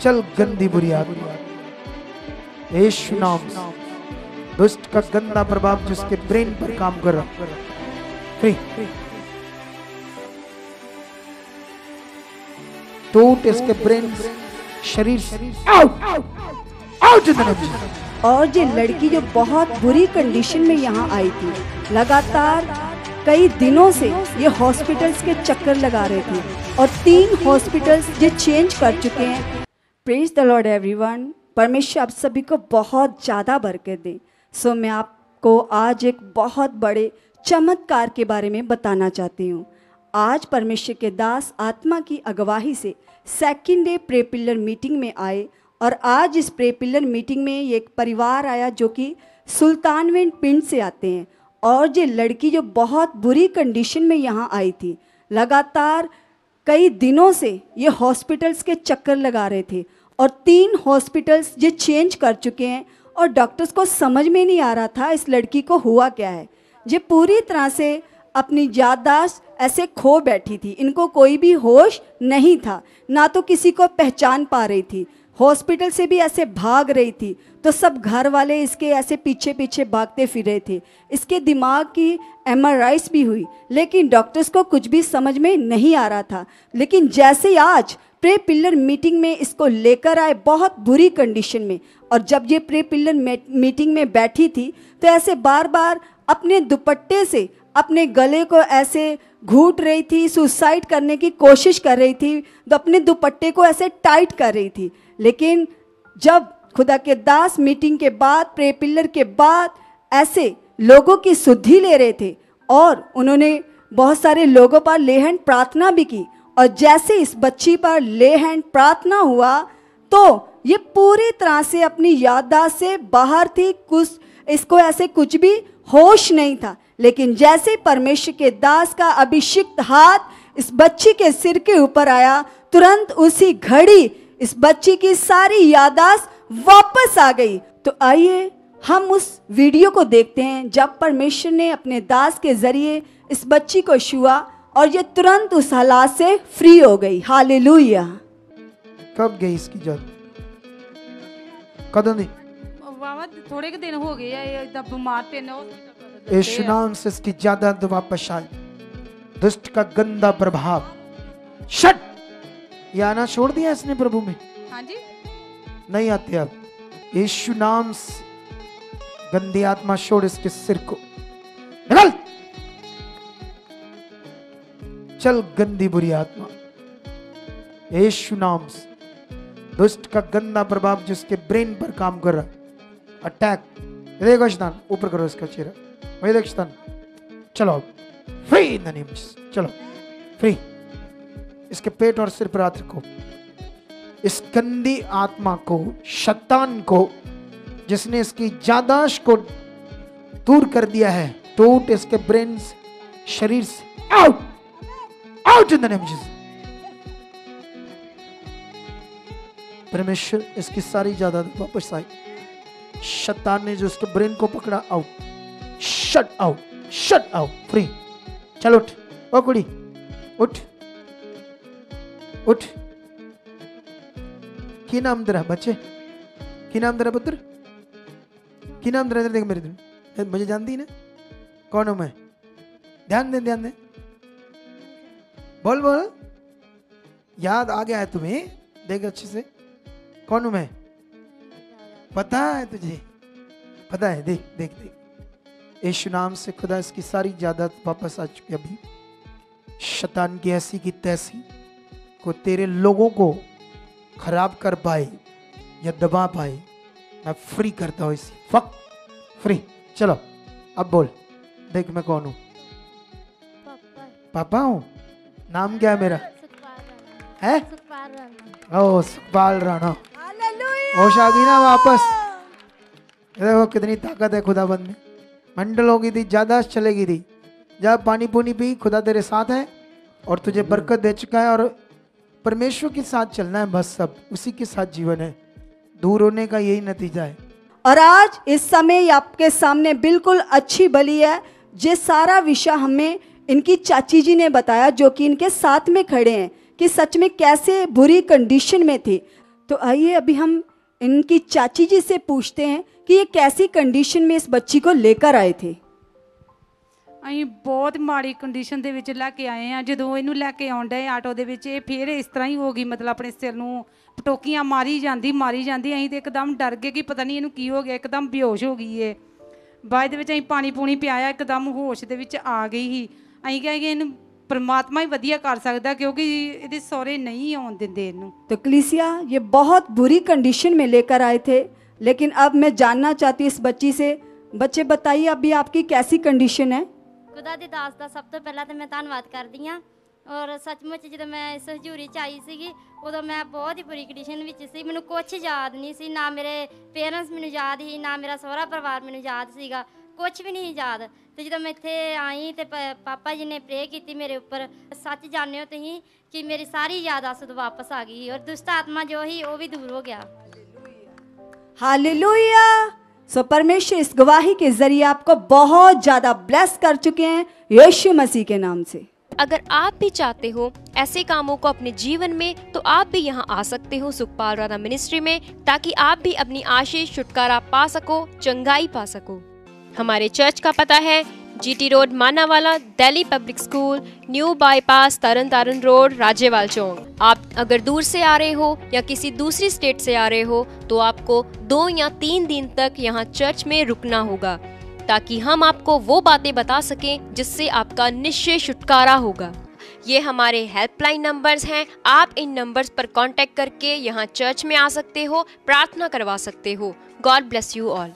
चल गंदी बुरी आत्मा, यीशु नाम से दुष्ट का गंदा प्रभाव जिसके ब्रेन पर काम कर रहा, फ्री टूट इसके ब्रेन शरीर से, out out in the name of Jesus. और ये लड़की जो बहुत बुरी कंडीशन में यहाँ आई थी, लगातार कई दिनों से ये हॉस्पिटल्स के चक्कर लगा रहे थे और 3 हॉस्पिटल्स ये चेंज कर चुके हैं। Praise the Lord everyone. परमेश्वर आप सभी को बहुत ज़्यादा बरकत दे। सो मैं आपको आज एक बहुत बड़े चमत्कार के बारे में बताना चाहती हूँ। आज परमेश्वर के दास आत्मा की अगवाही से second day pray pillar meeting में आए और आज इस प्रे पिलर मीटिंग में एक परिवार आया जो कि सुल्तानविंड पिंड से आते हैं। और ये लड़की जो बहुत बुरी कंडीशन में यहाँ आई थी, लगातार कई दिनों से ये हॉस्पिटल्स के चक्कर लगा रहे थे और 3 हॉस्पिटल्स ये चेंज कर चुके हैं और डॉक्टर्स को समझ में नहीं आ रहा था इस लड़की को हुआ क्या है। ये पूरी तरह से अपनी याददाश्त ऐसे खो बैठी थी, इनको कोई भी होश नहीं था, ना तो किसी को पहचान पा रही थी, हॉस्पिटल से भी ऐसे भाग रही थी तो सब घर वाले इसके ऐसे पीछे पीछे भागते फिर रहे थे। इसके दिमाग की MRIs भी हुई लेकिन डॉक्टर्स को कुछ भी समझ में नहीं आ रहा था। लेकिन जैसे आज प्रे पिलर मीटिंग में इसको लेकर आए बहुत बुरी कंडीशन में, और जब ये प्रे पिलर मीटिंग में बैठी थी तो ऐसे बार बार अपने दुपट्टे से अपने गले को ऐसे घूट रही थी, सुसाइड करने की कोशिश कर रही थी, तो अपने दुपट्टे को ऐसे टाइट कर रही थी। लेकिन जब खुदा के दास मीटिंग के बाद, प्रे पिलर के बाद ऐसे लोगों की शुद्धि ले रहे थे और उन्होंने बहुत सारे लोगों पर ले हैंड प्रार्थना भी की, और जैसे इस बच्ची पर ले हैंड प्रार्थना हुआ तो ये पूरी तरह से अपनी याददाश्त से बाहर थी, कुछ इसको ऐसे कुछ भी होश नहीं था। लेकिन जैसे परमेश्वर के दास का अभिषिक्त हाथ इस बच्ची के सिर के ऊपर आया, तुरंत उसी घड़ी इस बच्ची की सारी याददाश्त वापस आ गई। तो आइए हम उस वीडियो को देखते हैं जब परमेश्वर ने अपने दास के जरिए इस बच्ची को छुआ और ये तुरंत उस हालात से फ्री हो गई। हालेलुया। कब गई इसकी जान? कदों दी? थोड़े के दिन हो गए, बीमार थे ना। यीशु नाम से इसकी ज्यादा वापस आई। दुष्ट का गंदा प्रभाव शट, ये आना छोड़ दिया इसने प्रभु में। हाँ जी, नहीं आते अब। यीशु नाम से गंदी आत्मा छोड़ इसके सिर को, निकल। चल गंदी बुरी आत्मा, यीशु नाम से दुष्ट का गंदा प्रभाव जिसके ब्रेन पर काम कर रहा, अटैक। देखो शैतान, ऊपर करो इसका चेहरा, वही देख शैतान। चलो free in the name of Jesus, चलो फ्री। इसके पेट और सिर पर हाथ रखो। इस गंदी आत्मा को, शैतान को, जिसने इसकी याददाश्त को दूर कर दिया है, टूट इसके ब्रेन से, शरीर से, out out in the name of Jesus. परमेश्वर इसकी सारी याददाश्त वापस आई। शैतान ने जो उसके ब्रेन को पकड़ा, out, shut out, shut out, free. चल उठ, ओ कुड़ी उठ, उठ। की नाम तेरा बच्चे? की नाम तेरा पुत्र? की नाम तेरा? देख मेरे दिन, मुझे जानती ना कौन हूं मैं? ध्यान दे, ध्यान दे, बोल बोल। याद आ गया है तुम्हें? देख अच्छे से, कौन हूं मैं? पता है तुझे? पता है? देख देख देख। यीशु नाम से खुदा इसकी सारी याददाश्त वापस आ चुकी। अभी शैतान की ऐसी की तैसी को तेरे लोगों को खराब कर पाए या दबा पाए, मैं फ्री करता हूं इसी वक्त, फ्री। चलो अब बोल, देख मैं कौन हूं? पापा हूं। नाम क्या है मेरा? है ओ सुखपाल राणा। होश आ गई ना वापस? देखो कितनी ताकत है खुदाबंद में। मंडल हो गई थी, ज्यादा चलेगी थी। जब पानी पूनी पी, खुदा तेरे साथ है और तुझे बरकत दे चुका है और परमेश्वर के साथ चलना है बस। सब उसी के साथ जीवन है, दूर होने का यही नतीजा है। और आज इस समय आपके सामने बिल्कुल अच्छी बलि है। ये सारा विषय हमें इनकी चाची जी ने बताया जो कि इनके साथ में खड़े हैं कि सच में कैसे बुरी कंडीशन में थे। तो आइए अभी हम इनकी चाची जी से पूछते हैं कि ये कैसी कंडीशन में इस बच्ची को लेकर आए थे। ਅਸੀਂ ਬਹੁਤ ਮਾੜੀ ਕੰਡੀਸ਼ਨ ਦੇ ਵਿੱਚ ਲੈ ਕੇ ਆਏ ਆ। ਜਦੋਂ ਇਹਨੂੰ ਲੈ ਕੇ ਆਉਣ ਡਏ ਆਟੋ ਦੇ ਵਿੱਚ, ਇਹ ਫਿਰ ਇਸ ਤਰ੍ਹਾਂ ਹੀ ਹੋ ਗਈ, ਮਤਲਬ ਆਪਣੇ ਸਿਰ ਨੂੰ ਪਟੋਕੀਆਂ ਮਾਰੀ ਜਾਂਦੀ। ਅਸੀਂ ਤੇ ਇੱਕਦਮ ਡਰ ਗਏ ਕਿ ਪਤਾ ਨਹੀਂ ਇਹਨੂੰ ਕੀ ਹੋ ਗਿਆ, ਇੱਕਦਮ ਬੇਹੋਸ਼ ਹੋ ਗਈ ਏ। ਬਾਅਦ ਦੇ ਵਿੱਚ ਅਸੀਂ ਪਾਣੀ ਪੂਣੀ ਪਿਆਇਆ, ਇੱਕਦਮ ਹੋਸ਼ ਦੇ ਵਿੱਚ ਆ ਗਈ ਸੀ। ਅਸੀਂ ਕਿਹਾ ਕਿ ਇਹਨੂੰ परमात्मा ही वधिया कर सकता, क्योंकि ये सौरे नहीं आउन दिंदे इहनूं। तो कलीसिया ये बहुत बुरी कंडीशन में लेकर आए थे, लेकिन अब मैं जानना चाहती हूँ इस बच्ची से। बच्चे बताइए अभी आपकी कैसी कंडीशन है। खुदा दी दास दा सब तो पहला तो मैं धन्नवाद करदी हाँ। और सचमुच जो मैं इस हजूरी च आई सी उदों मैं बहुत ही बुरी कंडीशन विच सी, मैनूं कुछ याद नहीं सी, ना मेरे पेरेंट्स मैनूं याद ही, ना मेरा सहुरा परिवार मैनूं याद सीगा, कुछ भी नहीं याद। तो जो मैं इत्थे आई तो पापा जी ने प्रे की मेरे उपर। सच जाने हो तुसीं कि मेरी सारी याद आसुद वापस आ गई और दुष्ट आत्मा जो ही वो भी दूर हो गया। हालेलुया। सो परमेश्वर इस गवाही के जरिए आपको बहुत ज़्यादा ब्लेस कर चुके हैं यीशु मसीह के नाम से। अगर आप भी चाहते हो ऐसे कामों को अपने जीवन में, तो आप भी यहाँ आ सकते हो सुखपाल राणा मिनिस्ट्री में, ताकि आप भी अपनी आशीष छुटकारा पा सको, चंगाई पा सको। हमारे चर्च का पता है GT road Manawala, Delhi public school, new bypass, Tarn Taran road, Rajewal Chowk. आप अगर दूर से आ रहे हो या किसी दूसरी स्टेट से आ रहे हो तो आपको 2 या 3 दिन तक यहाँ चर्च में रुकना होगा, ताकि हम आपको वो बातें बता सकें जिससे आपका निश्चय छुटकारा होगा। ये हमारे हेल्पलाइन नंबर्स हैं। आप इन नंबर्स पर कांटेक्ट करके यहाँ चर्च में आ सकते हो, प्रार्थना करवा सकते हो। God bless you all.